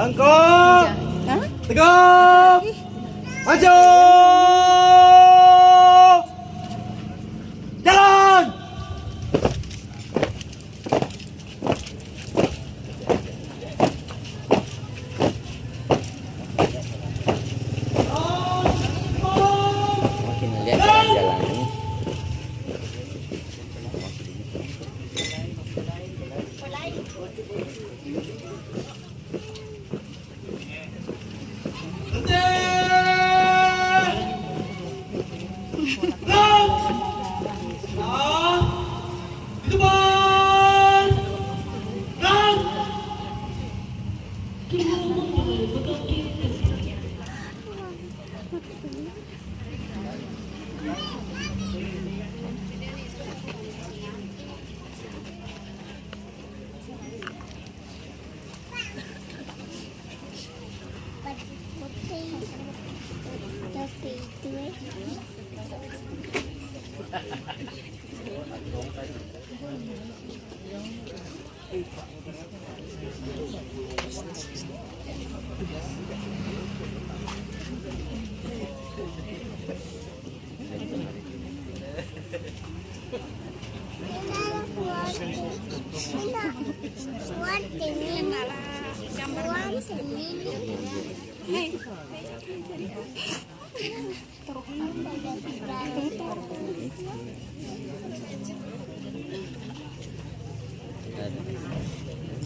Langkah. Tegap. Maju. Jalan. Makin lihat jalan-jalan.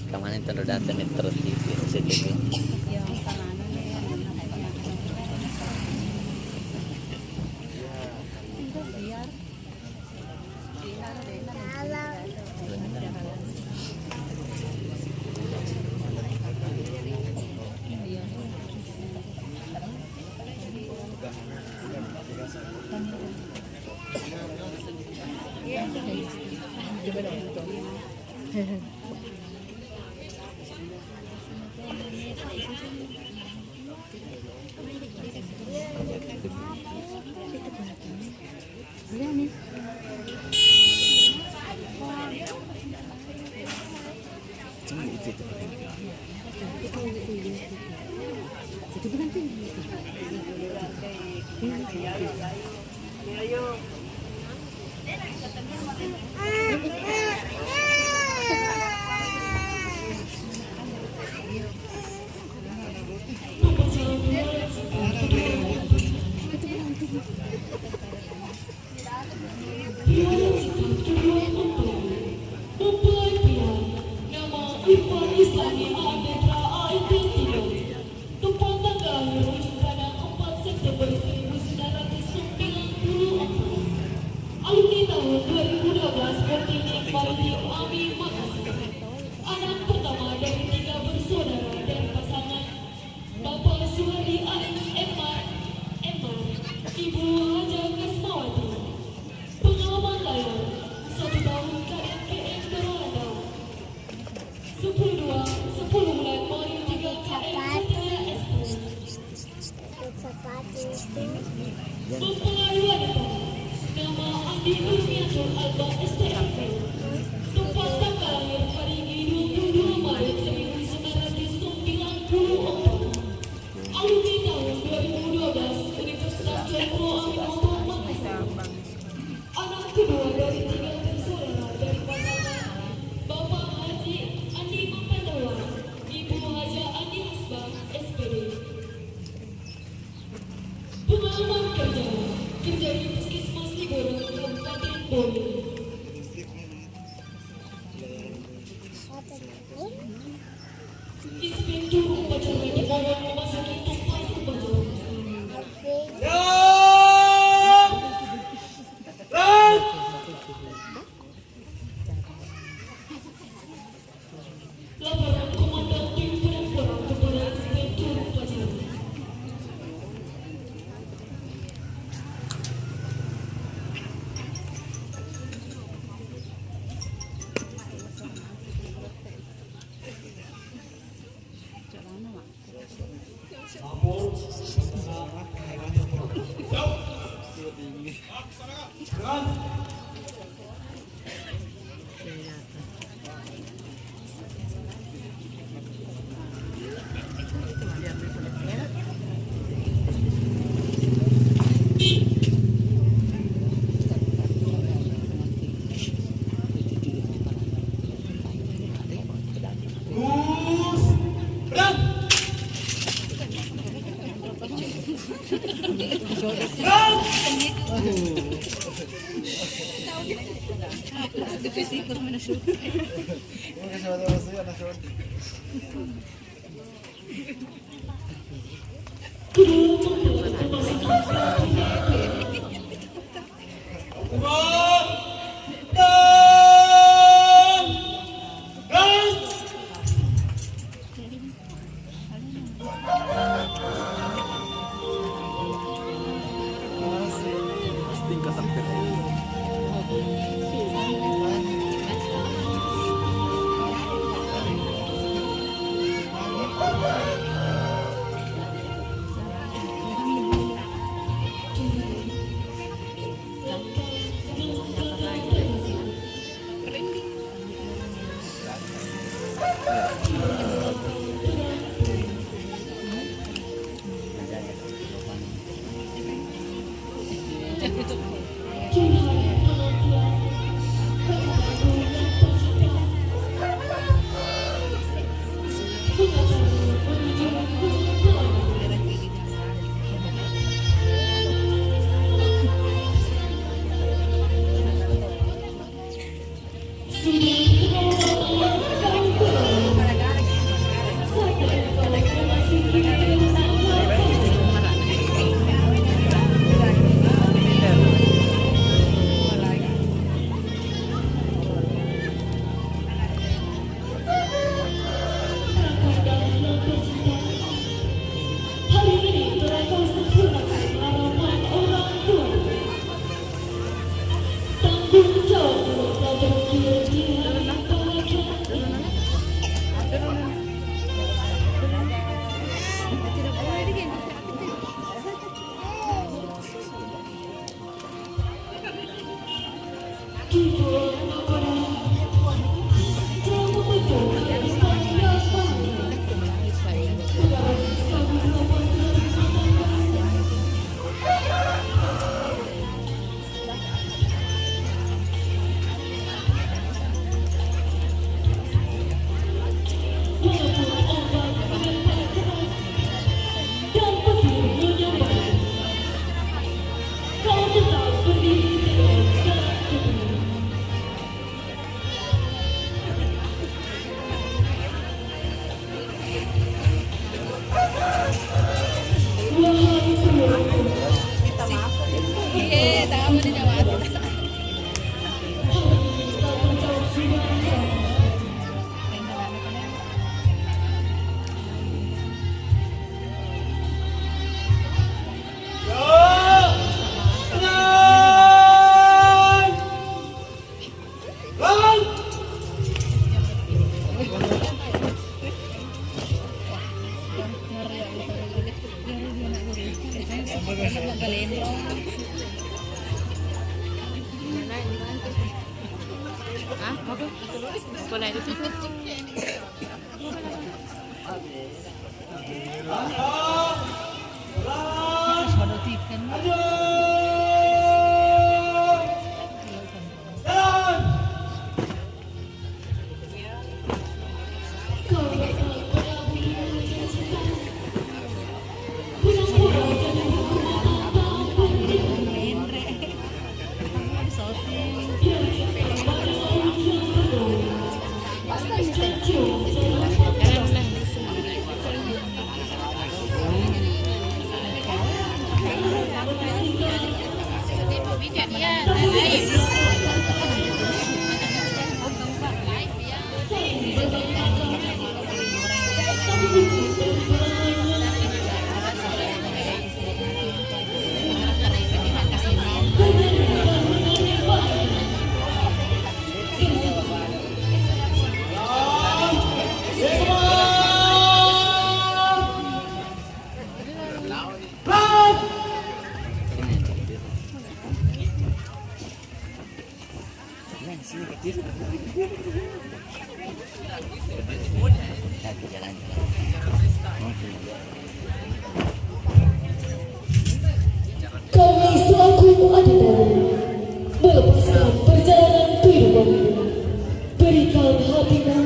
Kemarin terdapat metro TV, CCTV. Kami selaku adik-adik melepaskan perjalanan kehidupanmu. Berikan hatimu,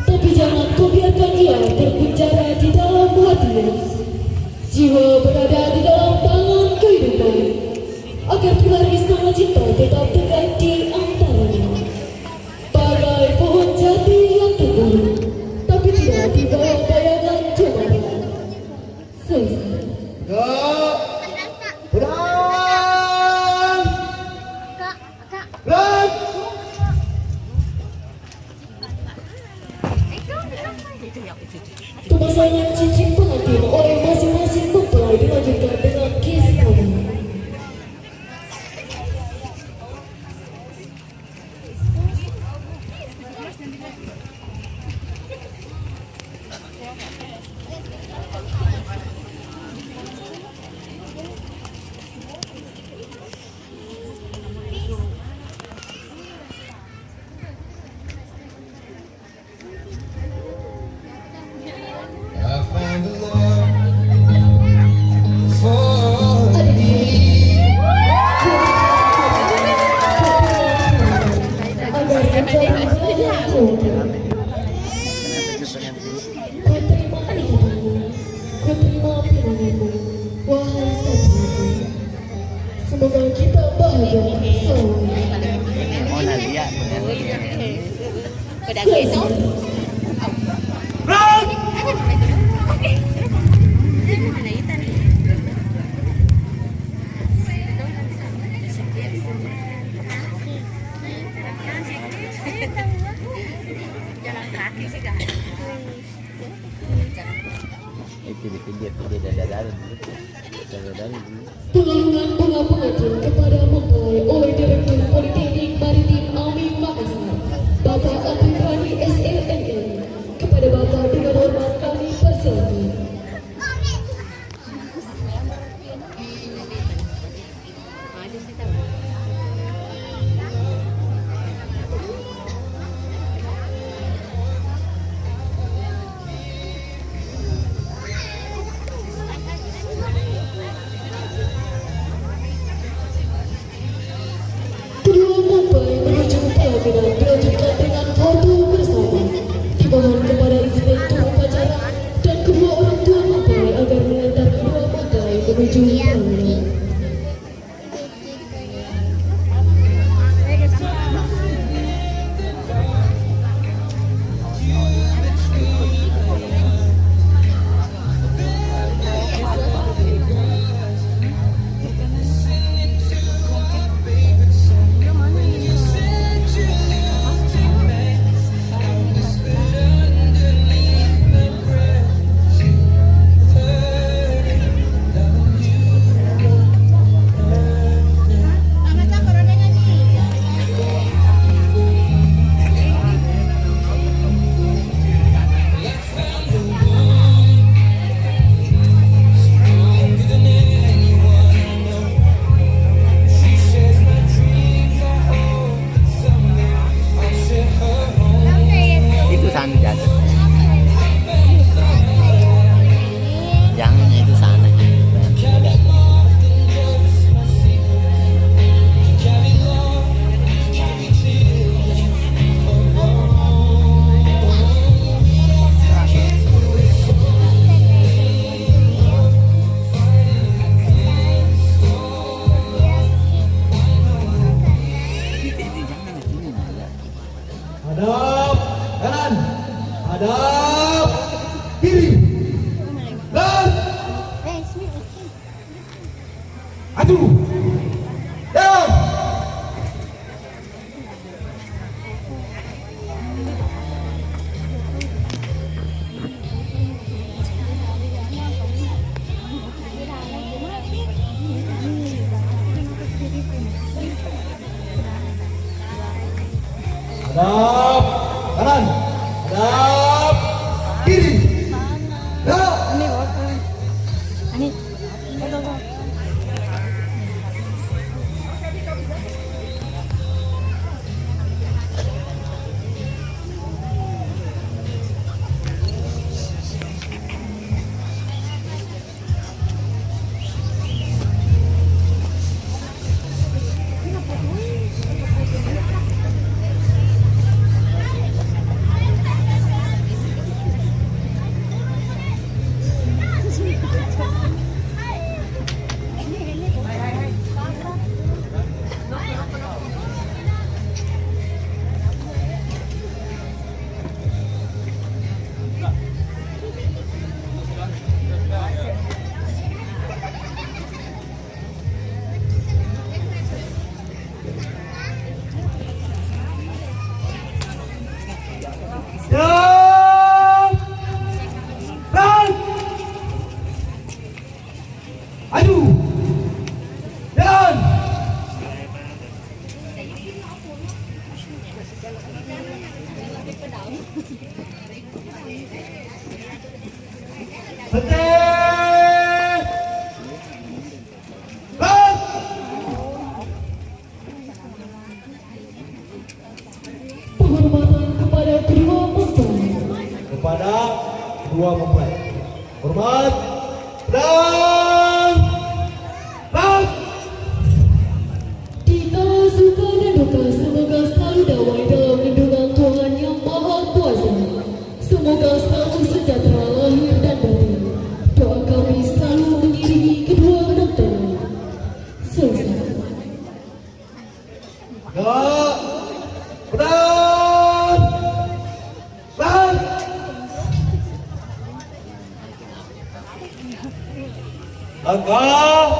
tapi jangan kau biarkan ia terpenjara di dalam hatimu. Jiwa berada di dalam tangan kehidupan, agar pilar istana cinta tetap tegak di antara. Gerak. Pemasangan cincin pengantin oleh masing-masing mempelai dilanjutkan dengan kiss tangan. I found the love for Agar menjadi pelaku. Kau terima ikatamu, kau terima pinanganmu, wahai sahabatku. Semoga kita bahagia selalu. Oh, nalia. Udah gitu. Gerak. Jalan kaki sih kan. Itu dipijit dada-dada dulu. Dada-dada dulu. Pengalungan bunga pengantin kepada mempelai oleh Direktur Politeknik Maritim Amin Makassar, Bapak Abdul Rani SLNN. Kepada Bapak dengan hormat kami persilakan. Kedua mempelai menuju pelaminan dilanjutkan dengan foto bersama. Dimohon kepada inspektur upacara dan kedua orang tua mempelai agar mengantar kedua mempelai menuju pelaminan. Itu sana jatuh. Jangan itu sana. Hadap kanan. Hadap kiri. Dan maju. Dan hadap kanan. Hadap kiri. Dan Henti. Bang. Penghormatan kepada kedua mempelai. Kepada kedua mempelai. Hormat. Dan bang. Di kala suka dan duka, semoga selalu damai dalam lindungan Tuhan Yang Maha Kuasa. Semoga selalu sejahtera lahir dan batin. Doa kami selalu mengiringi kedua mempelai. Selesai. Ya. Dan bang. Langkah.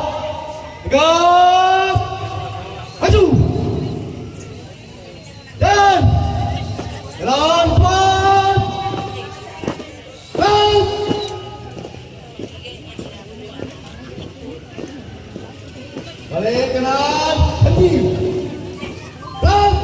Tegak. Maju. Dan jalan pelan. Bang. Balik kanan. Henti. Bang.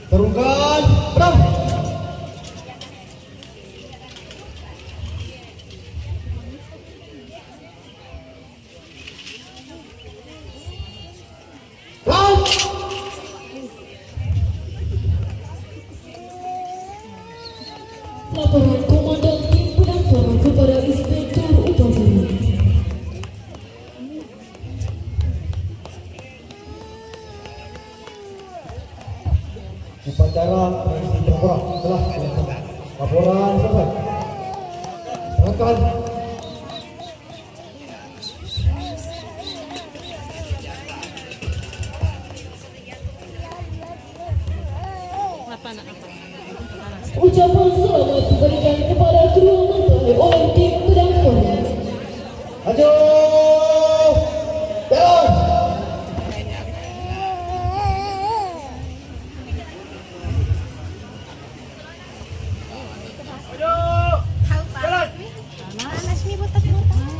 Terungkan. Berang. Berang. Laporan Komandan Tim Penangkaran kepada Inspektur Upacara. Upacara tradisi Tionghoa telah dilaksanakan. Laporan selesai. Serahkan. Ucapan selamat diberikan kepada kedua mempelai oleh tim Penangkaran. Maju. Jalan.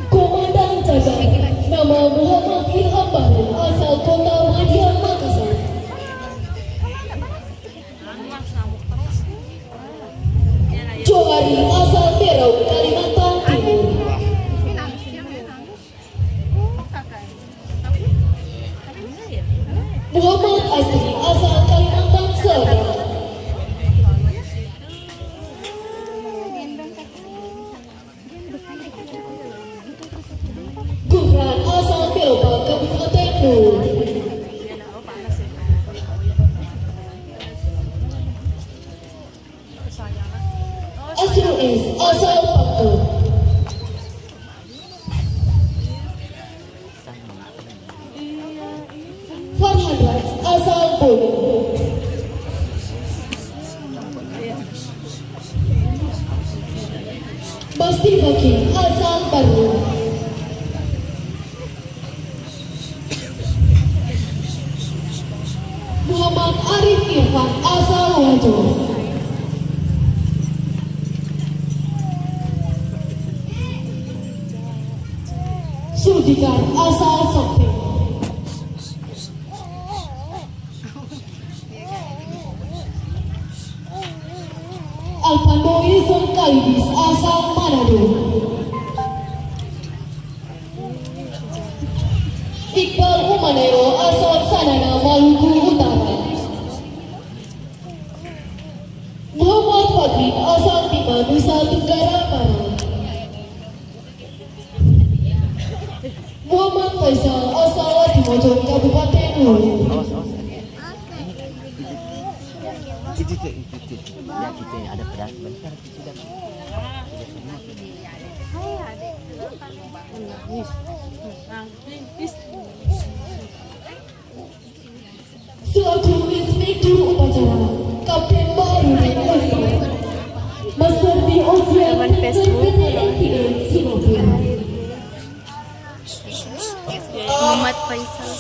Komandan Caca, nama Muhammad Ilham Bahru, asal kota Madiun, Makassar. Johari, asal Berau, Kalimantan Timur. Muhammad Asri, asal Kalimantan Selatan. Gufran, asal Belopa, Kabupaten Nur. Asrul S, asal Pangkep. Farhan Raj, asal Bolu. Basti Fakir, asal Baru. Muhammad Arif Irfan, asal Wajo. Sulfikar, asal Sopeng. Alpando Yusuf Kalibis, asal Manado. Iqbal Umanero, asal Sanana, Maluku Utara. Muhammad Fadli, asal Tima, Nusa Tenggara Barat. Muhammad Faisal, asal Latimojong, Kabupaten Nur. Itu. Ya kita ada beras bentar sudah. Selaku Inspektur Upacara, Kapten Baharudin Ulfa, Master di Ocean PTNTA Singapura. Muhammad Faisal.